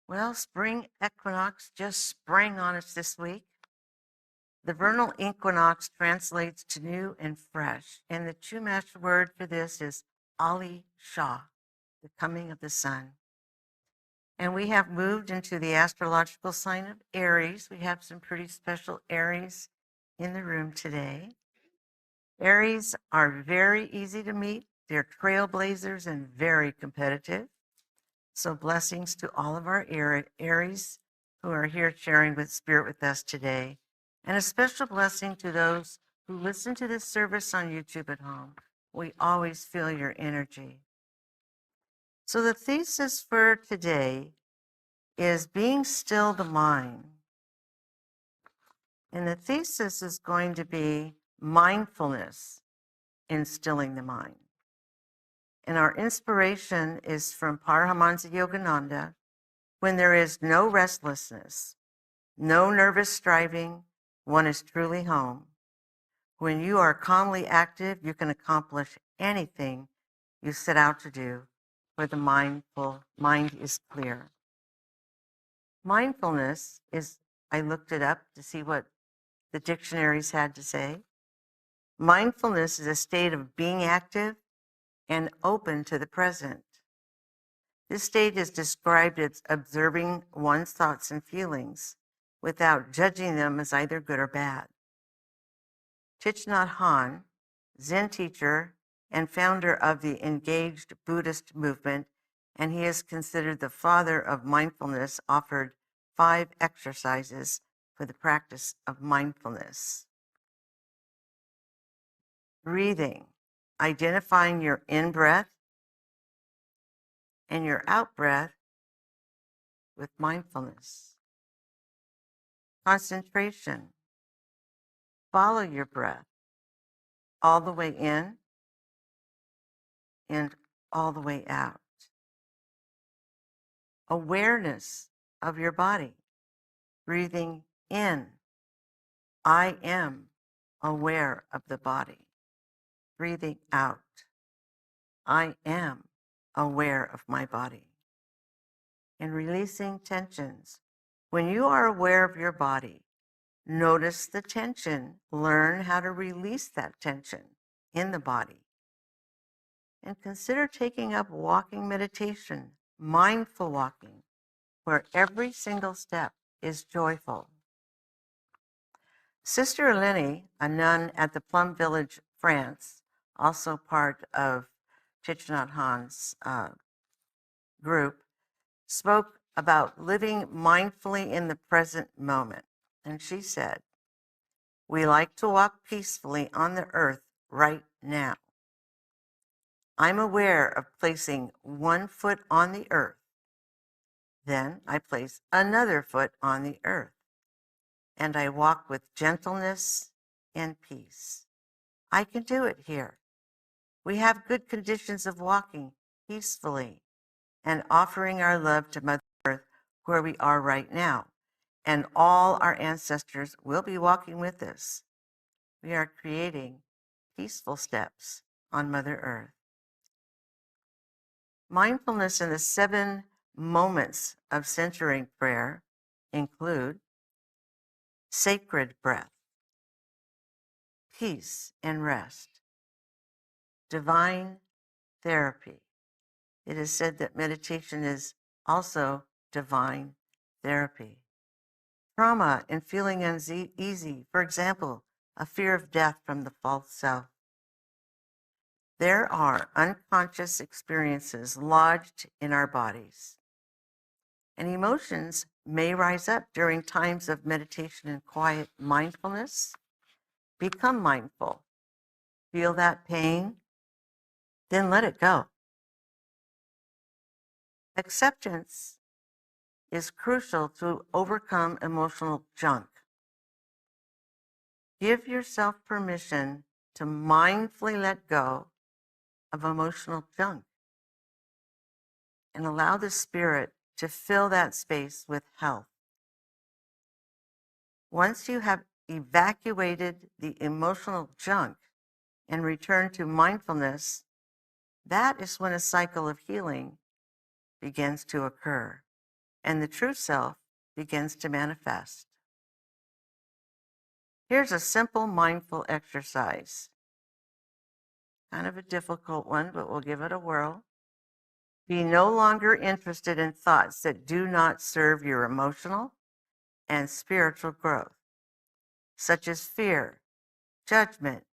Well, spring equinox just sprang on us this week. The vernal equinox translates to new and fresh, and the Chumash word for this is Ali Shah, the coming of the sun. And we have moved into the astrological sign of Aries. We have some pretty special Aries in the room today. Aries are very easy to meet. They're trailblazers and very competitive. So blessings to all of our Aries who are here sharing with Spirit with us today. And a special blessing to those who listen to this service on YouTube at home. We always feel your energy. So the thesis for today is being still the mind. And the thesis is going to be mindfulness in stilling the mind. And our inspiration is from Paramahansa Yogananda. When there is no restlessness, no nervous striving, one is truly home. When you are calmly active, you can accomplish anything you set out to do, where the mind is clear. Mindfulness is, I looked it up to see what the dictionaries had to say. Mindfulness is a state of being active and open to the present. This state is described as observing one's thoughts and feelings without judging them as either good or bad. Thich Nhat Hanh, Zen teacher and founder of the engaged Buddhist movement, and he is considered the father of mindfulness, offered 5 exercises for the practice of mindfulness. Breathing, identifying your in-breath and your out-breath with mindfulness. Concentration, follow your breath all the way in and all the way out. Awareness of your body, breathing in. I am aware of the body. Breathing out. I am aware of my body. And releasing tensions. When you are aware of your body, notice the tension. Learn how to release that tension in the body. And consider taking up walking meditation, mindful walking, where every single step is joyful. Sister Ilene, a nun at the Plum Village, France, also part of Thich Nhat Hanh's group, spoke about living mindfully in the present moment. And she said, "We like to walk peacefully on the earth right now. I'm aware of placing one foot on the earth. Then I place another foot on the earth, and I walk with gentleness and peace. I can do it here. We have good conditions of walking peacefully and offering our love to Mother Earth where we are right now. And all our ancestors will be walking with us. We are creating peaceful steps on Mother Earth." Mindfulness in the 7 moments of centering prayer include sacred breath, peace and rest, divine therapy. It is said that meditation is also divine therapy. Trauma and feeling uneasy, for example, a fear of death from the false self. There are unconscious experiences lodged in our bodies, and emotions may rise up during times of meditation and quiet mindfulness. Become mindful. Feel that pain, then let it go. Acceptance is crucial to overcome emotional junk. Give yourself permission to mindfully let go of emotional junk and allow the Spirit to fill that space with health. Once you have evacuated the emotional junk and returned to mindfulness, that is when a cycle of healing begins to occur. and the true self begins to manifest. Here's a simple mindful exercise. Kind of a difficult one, but we'll give it a whirl. Be no longer interested in thoughts that do not serve your emotional and spiritual growth, such as fear, judgment,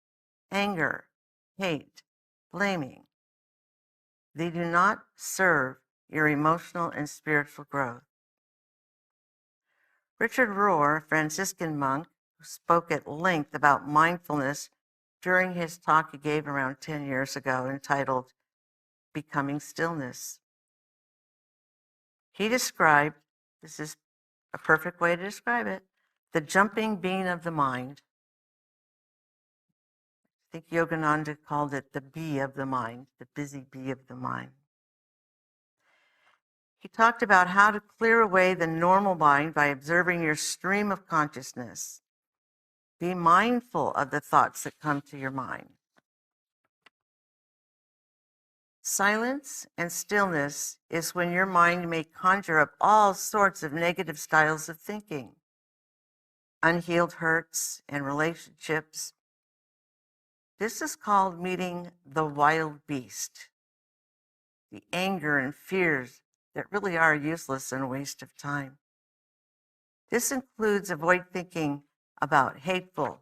anger, hate, blaming. They do not serve your emotional and spiritual growth. Richard Rohr, a Franciscan monk who spoke at length about mindfulness during his talk he gave around 10 years ago entitled Becoming Stillness. He described, this is a perfect way to describe it, the jumping bean of the mind. I think Yogananda called it the bee of the mind, the busy bee of the mind. He talked about how to clear away the normal mind by observing your stream of consciousness. Be mindful of the thoughts that come to your mind. Silence and stillness is when your mind may conjure up all sorts of negative styles of thinking, unhealed hurts and relationships. This is called meeting the wild beast, the anger and fears that really are useless and a waste of time. This includes avoid thinking about hateful,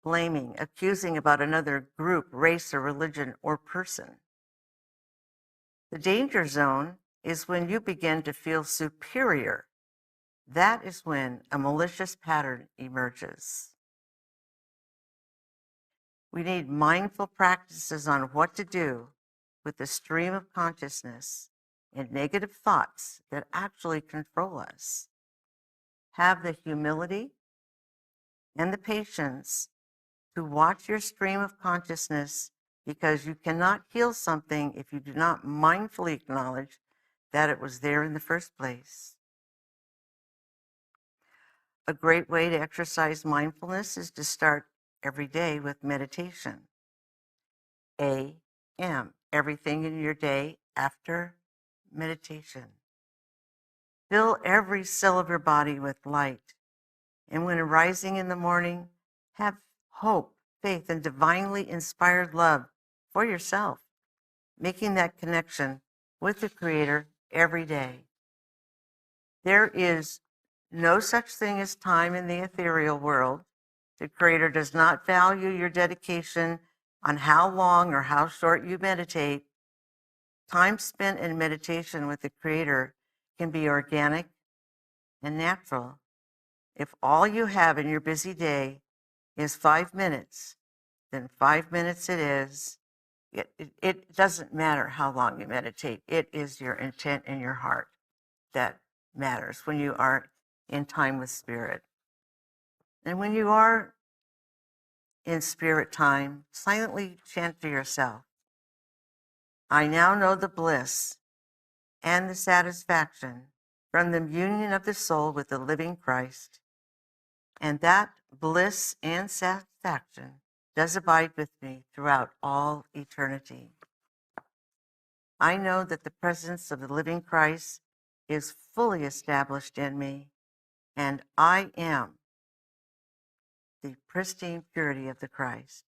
blaming, accusing about another group, race or religion or person. The danger zone is when you begin to feel superior. That is when a malicious pattern emerges. We need mindful practices on what to do with the stream of consciousness and negative thoughts that actually control us. Have the humility and the patience to watch your stream of consciousness, because you cannot heal something if you do not mindfully acknowledge that it was there in the first place. A great way to exercise mindfulness is to start every day with meditation. A.M. Everything in your day after meditation. Fill every cell of your body with light. And when arising in the morning, have hope, faith, and divinely inspired love for yourself, making that connection with the Creator every day. There is no such thing as time in the ethereal world. The Creator does not value your dedication on how long or how short you meditate. Time spent in meditation with the Creator can be organic and natural. If all you have in your busy day is 5 minutes, then 5 minutes it is. It doesn't matter how long you meditate. It is your intent in your heart that matters when you are in time with Spirit. And when you are in Spirit time, silently chant to yourself, I now know the bliss and the satisfaction from the union of the soul with the living Christ. And that bliss and satisfaction does abide with me throughout all eternity. I know that the presence of the living Christ is fully established in me, and I am the pristine purity of the Christ.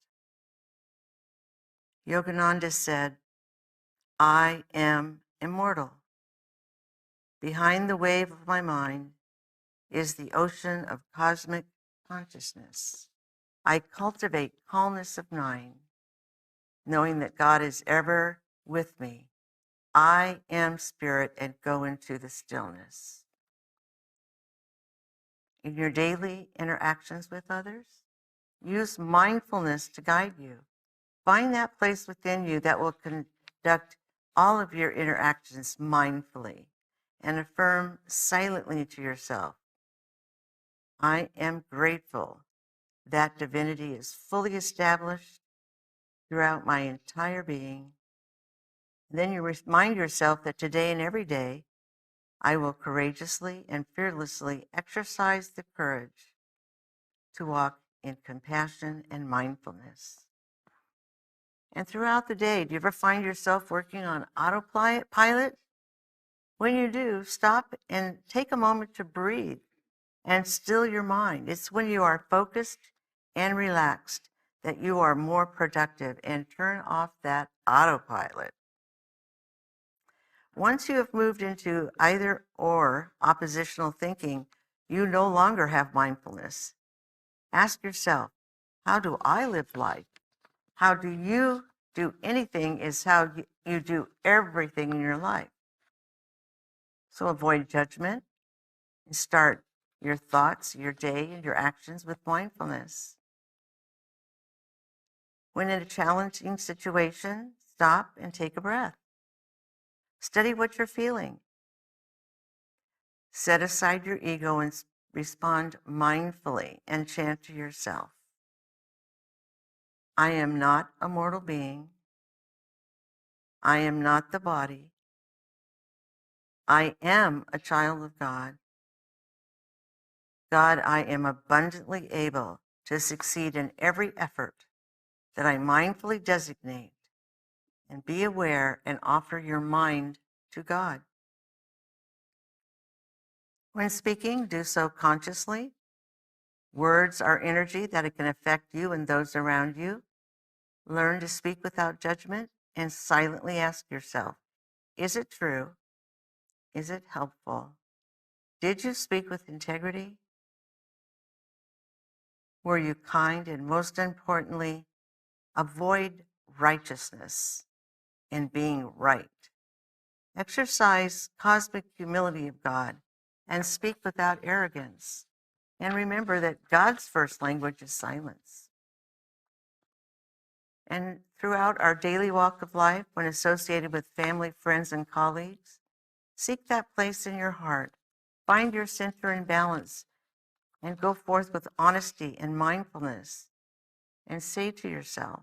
Yogananda said, I am immortal. Behind the wave of my mind is the ocean of cosmic consciousness. I cultivate calmness of mind, knowing that God is ever with me. I am Spirit and go into the stillness. In your daily interactions with others, use mindfulness to guide you. Find that place within you that will conduct all of your interactions mindfully and affirm silently to yourself, I am grateful that divinity is fully established throughout my entire being. And then you remind yourself that today and every day, I will courageously and fearlessly exercise the courage to walk in compassion and mindfulness. And throughout the day, do you ever find yourself working on autopilot? When you do, stop and take a moment to breathe and still your mind. It's when you are focused and relaxed that you are more productive, and turn off that autopilot. Once you have moved into either or oppositional thinking, you no longer have mindfulness. Ask yourself, how do I live life? How do you do anything is how you do everything in your life. So avoid judgment and start your thoughts, your day, and your actions with mindfulness. When in a challenging situation, stop and take a breath. Study what you're feeling. Set aside your ego and respond mindfully and chant to yourself. I am not a mortal being. I am not the body. I am a child of God. God, I am abundantly able to succeed in every effort that I mindfully designate, and be aware and offer your mind to God. When speaking, do so consciously. Words are energy that it can affect you and those around you. Learn to speak without judgment and silently ask yourself, is it true? Is it helpful? Did you speak with integrity? Were you kind? And most importantly, avoid righteousness and being right. Exercise cosmic humility of God and speak without arrogance. And remember that God's first language is silence. And throughout our daily walk of life, when associated with family, friends, and colleagues, seek that place in your heart. Find your center and balance and go forth with honesty and mindfulness, and say to yourself,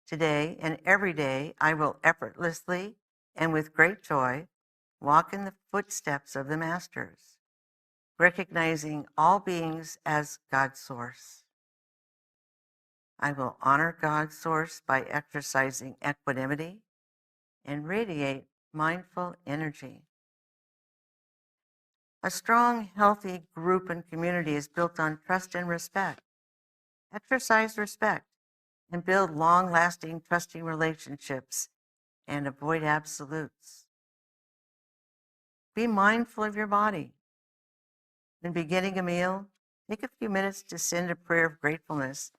today and every day, I will effortlessly and with great joy walk in the footsteps of the masters, recognizing all beings as God's source. I will honor God's source by exercising equanimity and radiate mindful energy. A strong, healthy group and community is built on trust and respect. Exercise respect and build long-lasting, trusting relationships, and avoid absolutes. Be mindful of your body. When beginning a meal, take a few minutes to send a prayer of gratefulness.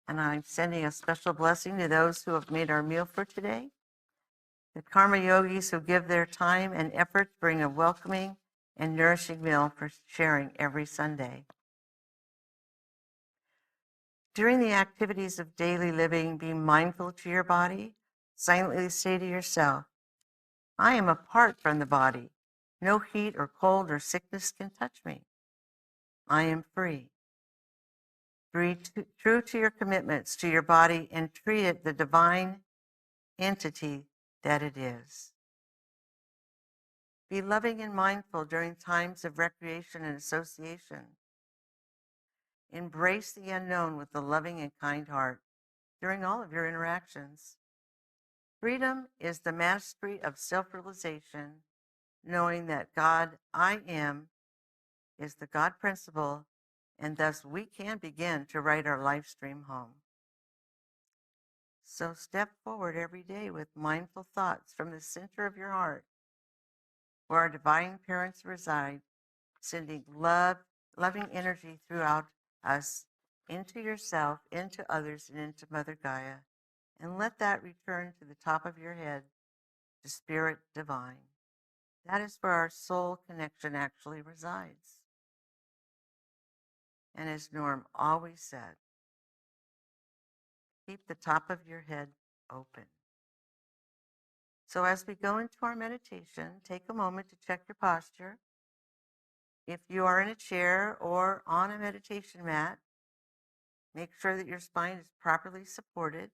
And I'm sending a special blessing to those who have made our meal for today. The Karma Yogis who give their time and effort bring a welcoming and nourishing meal for sharing every Sunday. During the activities of daily living, be mindful to your body. Silently say to yourself, I am apart from the body. No heat or cold or sickness can touch me. I am free. Be true to your commitments to your body and treat it the divine entity that it is. Be loving and mindful during times of recreation and association. Embrace the unknown with a loving and kind heart during all of your interactions. Freedom is the mastery of self-realization, knowing that God, I am, is the God principle, and thus we can begin to write our life stream home. So step forward every day with mindful thoughts from the center of your heart, where our divine parents reside, sending loving energy throughout us, into yourself, into others, and into Mother Gaia. And let that return to the top of your head, to Spirit Divine. That is where our soul connection actually resides. And as Norm always said, keep the top of your head open. So as we go into our meditation, take a moment to check your posture. If you are in a chair or on a meditation mat, make sure that your spine is properly supported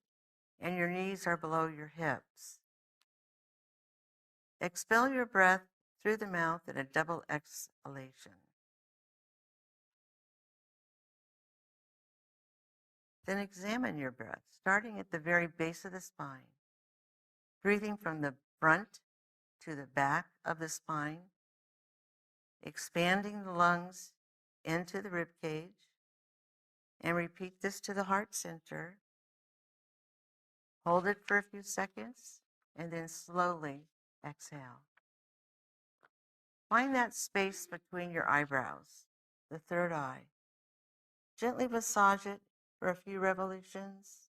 and your knees are below your hips. Expel your breath through the mouth in a double exhalation. Then examine your breath, starting at the very base of the spine, breathing from the front to the back of the spine, expanding the lungs into the rib cage, and repeat this to the heart center. Hold it for a few seconds and then slowly exhale. Find that space between your eyebrows, the third eye. Gently massage it for a few revolutions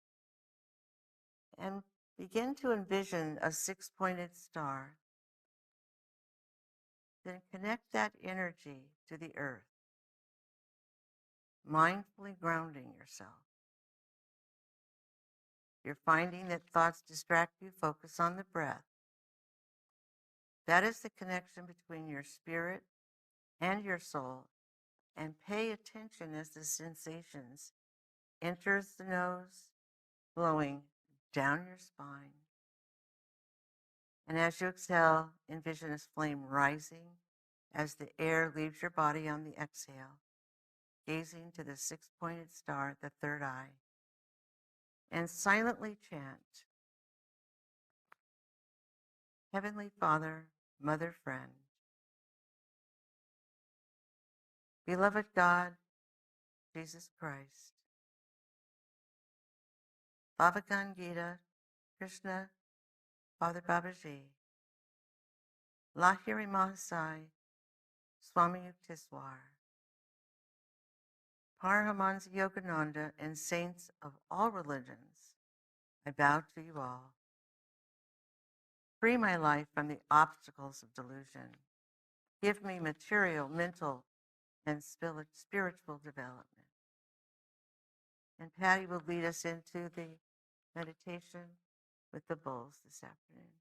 and begin to envision a six-pointed star. Then connect that energy to the earth, mindfully grounding yourself. You're finding that thoughts distract you, focus on the breath. That is the connection between your spirit and your soul, and pay attention as the sensations enters the nose, flowing down your spine. And as you exhale, envision this flame rising as the air leaves your body on the exhale, gazing to the six-pointed star at the third eye, and silently chant, Heavenly Father, Mother, Friend, Beloved God, Jesus Christ, Bhagavad Gita, Krishna, Father Babaji, Lahiri Mahasai, Swami Yuktiswar, Paramahansa Yogananda, and saints of all religions, I bow to you all. Free my life from the obstacles of delusion. Give me material, mental, and spiritual development. And Patty will lead us into the meditation with the bowls this afternoon.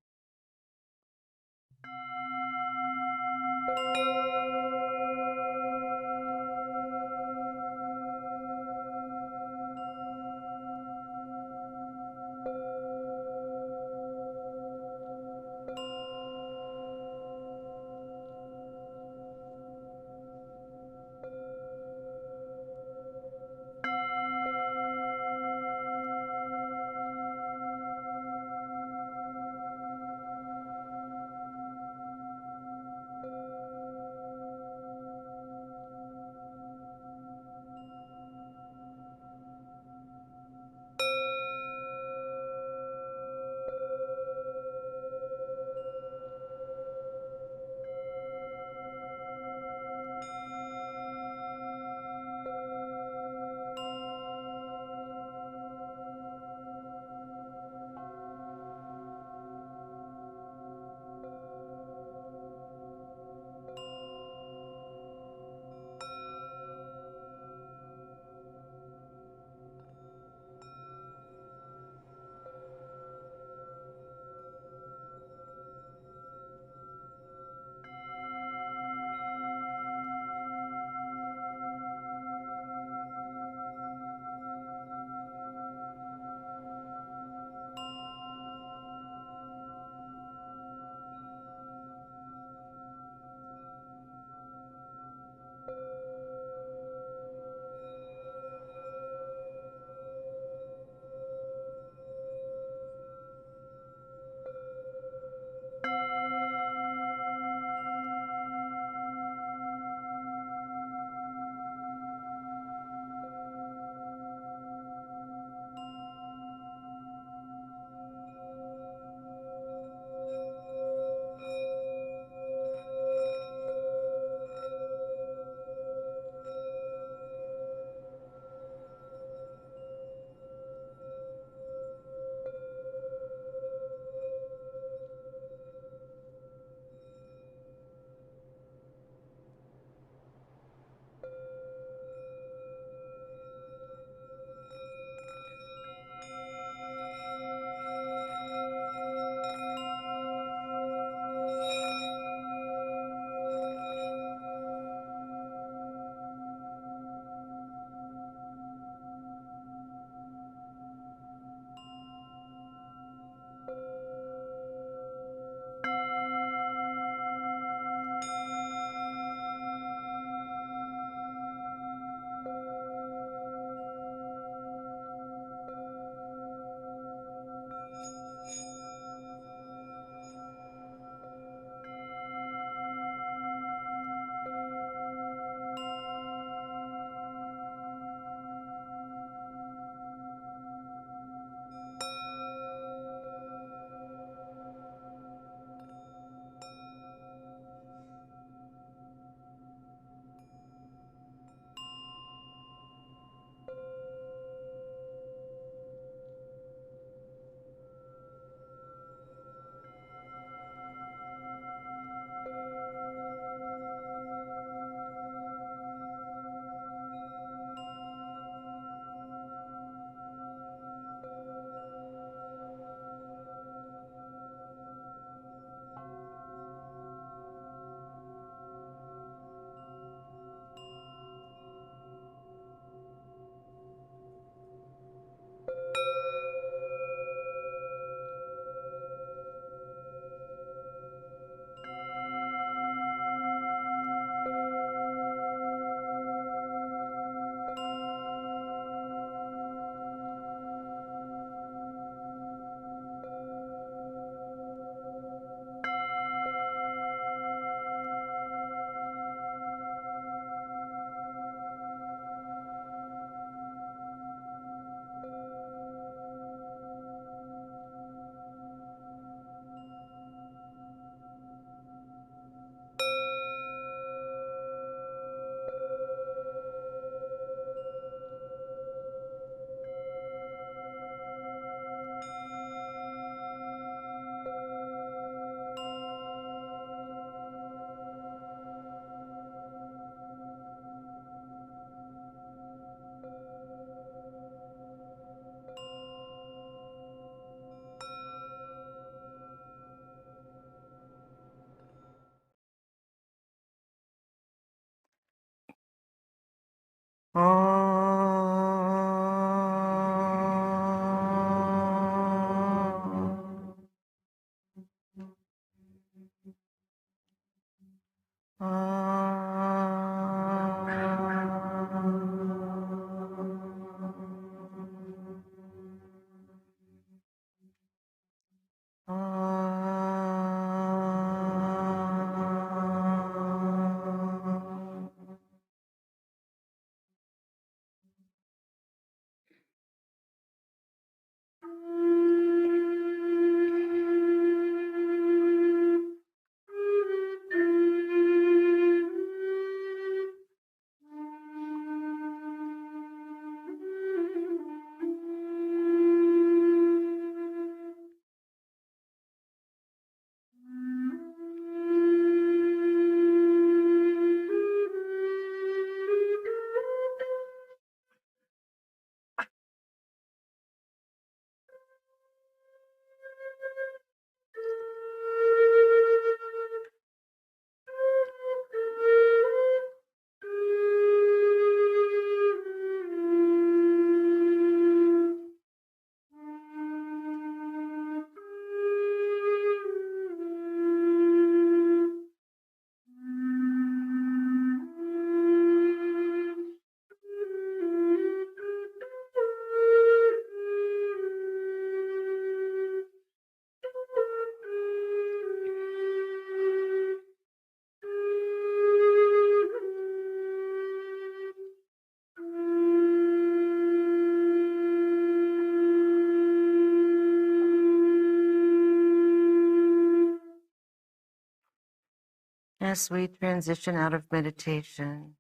as we transition out of meditation,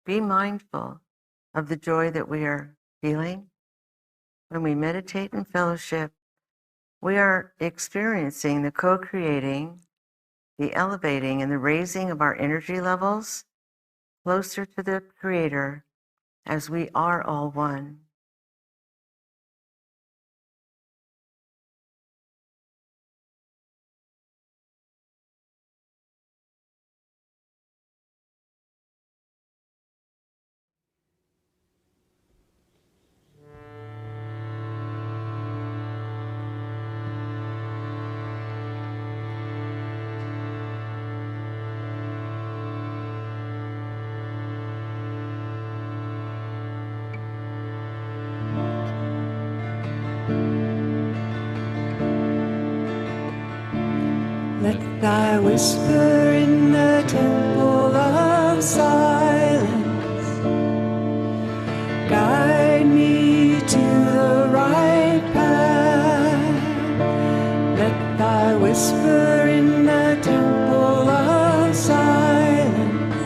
be mindful of the joy that we are feeling. When we meditate in fellowship, we are experiencing the co-creating, the elevating, and the raising of our energy levels closer to the Creator as we are all one. Let thy whisper in the temple of silence guide me to the right path. Let thy whisper in the temple of silence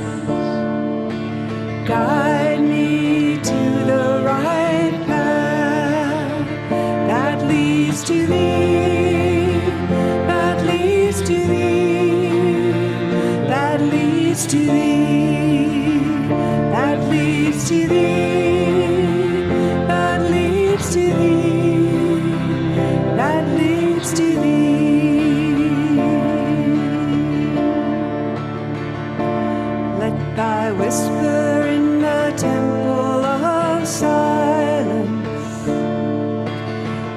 guide me to the right path that leads to thee. To thee, that leads to thee, that leads to thee, that leads to thee, that leads to thee. Let thy whisper in the temple of silence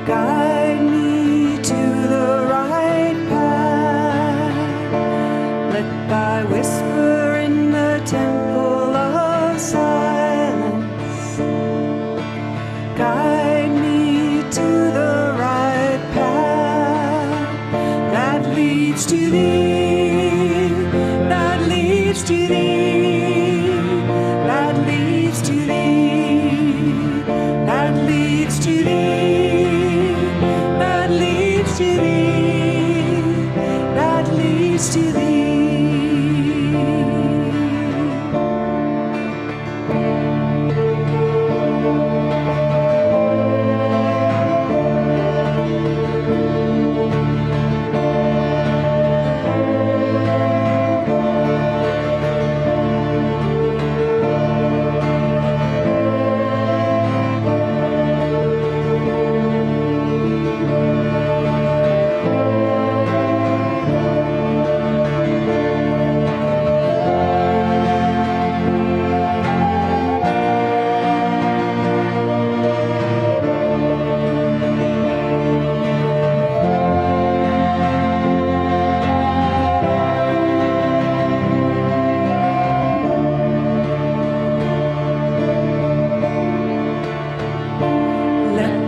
guide me to the right path. Let thy whisper in the temple of silence guide me to the right path that leads to thee, that leads to thee, that leads to thee, that leads to thee, that leads to thee, that leads to thee.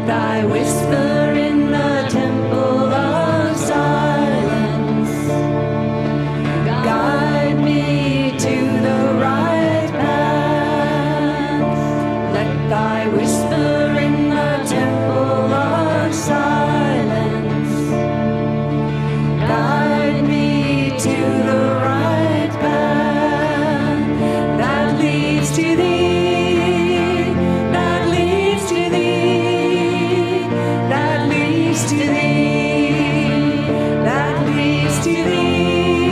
Thy whisper in the temple of silence guide me to the right path. Let thy whisper in the temple of silence guide me to the right path that leads to thee, that leads to thee, that leads to thee, that leads to thee,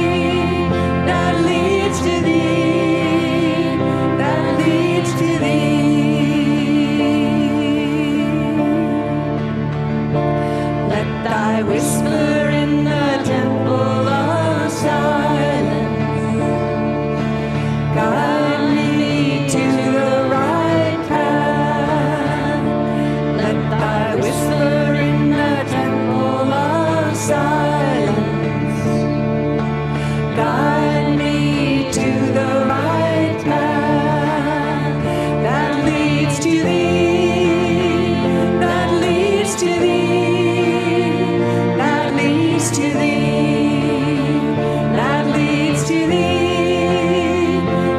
that leads to thee, that leads to thee. Let thy whisper in the temple of silence guide me to the right path. Let thy whisper in the temple of silence guide me to the right path that leads to thee, that leads to thee, that leads to thee, that leads to thee,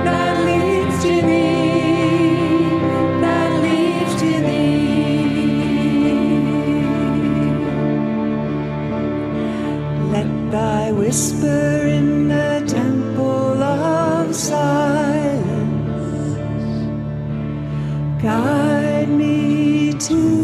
that leads to thee, that leads to thee. Let thy whisper in the temple guide me to